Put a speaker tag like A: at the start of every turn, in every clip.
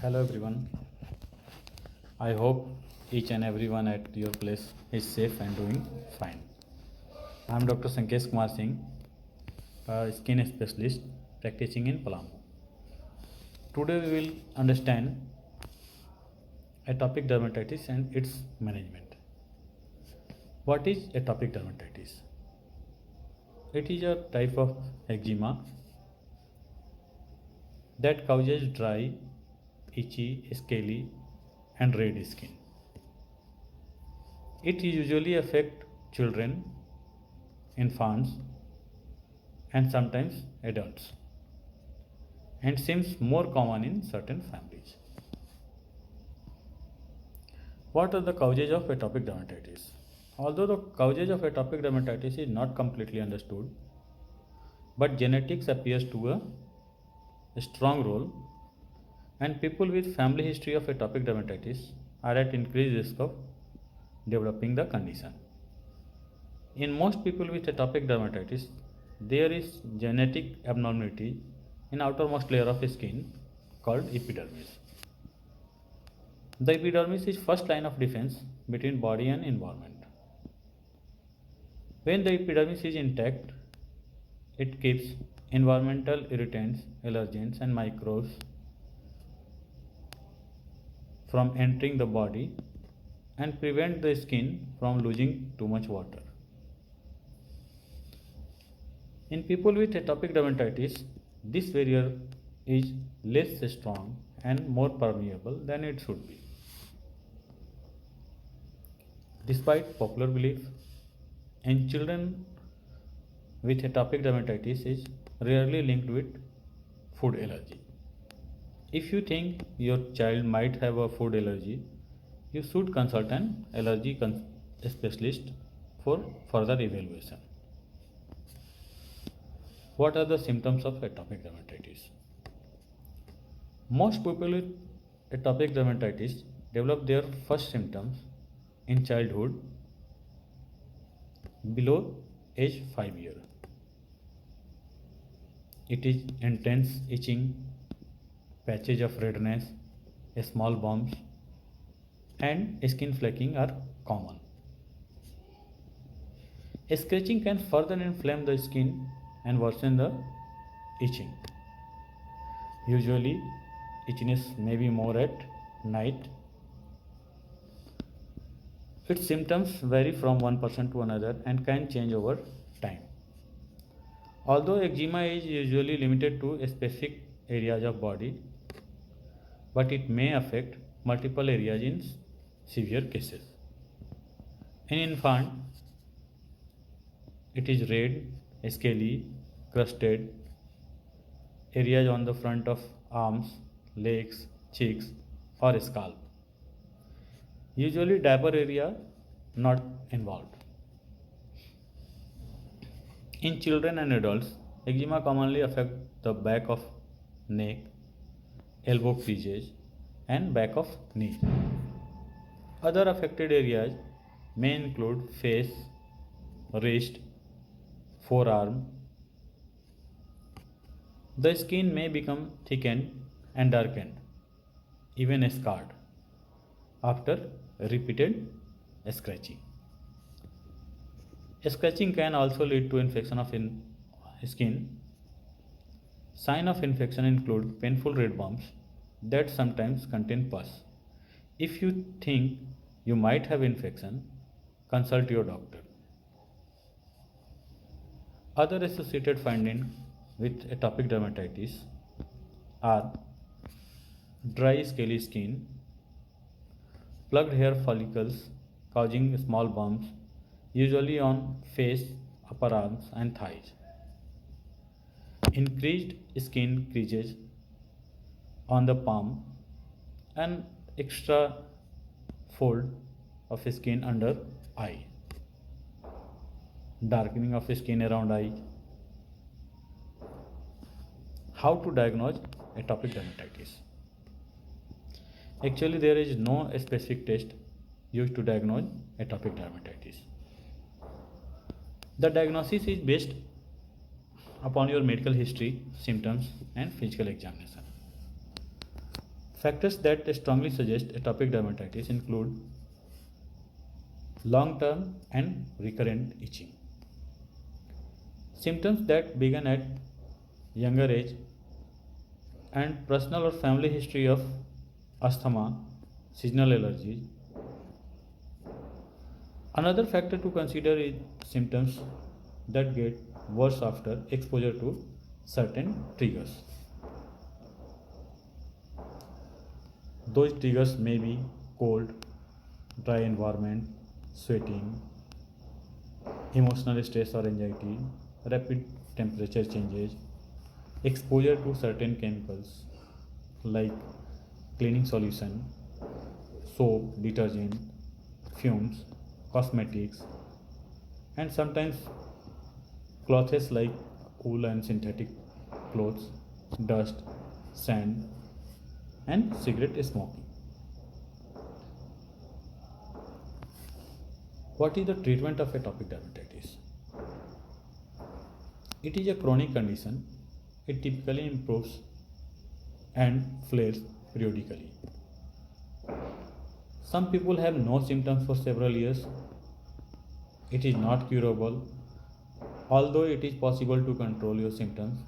A: Hello everyone. I hope each and everyone at your place is safe and doing fine. I am Dr. Sankesh Kumar Singh, a skin specialist practicing in Palam. Today we will understand atopic dermatitis and its management. What is atopic dermatitis? It is a type of eczema that causes dry, itchy, scaly and red skin. It usually affects children, infants, and sometimes adults, and seems more common in certain families. What are the causes of atopic dermatitis? Although the causes of atopic dermatitis is not completely understood, but genetics appears to a strong role, and people with family history of atopic dermatitis are at increased risk of developing the condition. In most people with atopic dermatitis, there is genetic abnormality in outermost layer of skin called epidermis. The epidermis is first line of defense between body and environment. When the epidermis is intact, it keeps environmental irritants, allergens and microbes from entering the body and prevent the skin from losing too much water. In people with atopic dermatitis, this barrier is less strong and more permeable than it should be. Despite popular belief, in children with atopic dermatitis is rarely linked with food allergy. If you think your child might have a food allergy, you should consult an allergy specialist for further evaluation. What are the symptoms of atopic dermatitis? Most people with atopic dermatitis develop their first symptoms in childhood below age 5 years. It is intense itching, patches of redness, small bumps, and skin flaking are common. Scratching can further inflame the skin and worsen the itching. Usually, itchiness may be more at night. Its symptoms vary from one person to another and can change over time. Although eczema is usually limited to specific areas of body, but it may affect multiple areas in severe cases. In infant, it is red, scaly, crusted areas on the front of arms, legs, cheeks, or scalp. Usually diaper area not involved. In children and adults, eczema commonly affect the back of neck, elbow creases, and back of knee. Other affected areas may include face, wrist, forearm. The skin may become thickened and darkened, even scarred, after repeated scratching. Scratching can also lead to infection of skin. Signs of infection include painful red bumps that sometimes contain pus. If you think you might have infection, consult your doctor. Other associated findings with atopic dermatitis are dry scaly skin, plugged hair follicles causing small bumps, usually on face, upper arms, and thighs. Increased skin creases on the palm, and extra fold of skin under eye. Darkening of skin around eye. How to diagnose atopic dermatitis? Actually, there is no specific test used to diagnose atopic dermatitis. The diagnosis is based upon your medical history, symptoms, and physical examination. Factors that strongly suggest atopic dermatitis include long-term and recurrent itching, symptoms that begin at younger age, and personal or family history of asthma, seasonal allergies. Another factor to consider is symptoms that get worse after exposure to certain triggers. Those triggers may be cold, dry environment, sweating, emotional stress or anxiety, rapid temperature changes, exposure to certain chemicals like cleaning solution, soap, detergent, fumes, cosmetics, and sometimes clothes like wool and synthetic clothes, dust, sand, and cigarette smoking. What is the treatment of atopic dermatitis? It is a chronic condition. It typically improves and flares periodically. Some people have no symptoms for several years. It is not curable, although it is possible to control your symptoms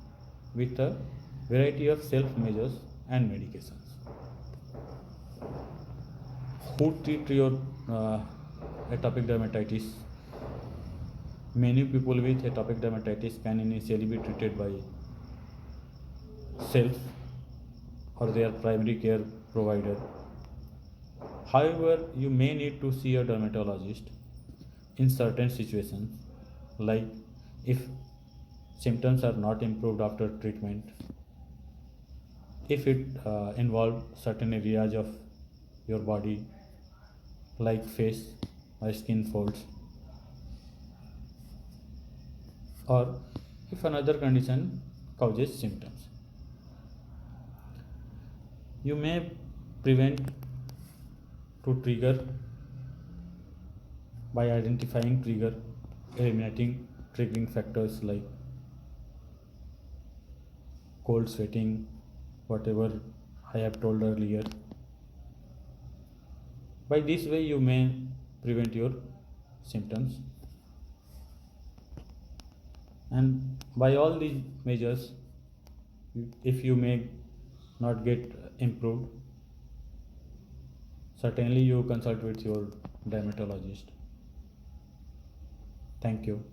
A: with a variety of self measures and medications. Who treat your atopic dermatitis? Many people with atopic dermatitis can initially be treated by self or their primary care provider. However, you may need to see a dermatologist in certain situations, like if symptoms are not improved after treatment, if it involves certain areas of your body like face or skin folds, or if another condition causes symptoms. You may prevent to trigger by identifying trigger, eliminating triggering factors like cold, sweating, whatever I have told earlier. By this way you may prevent your symptoms, and by all these measures, if you may not get improved, certainly you consult with your dermatologist. Thank you.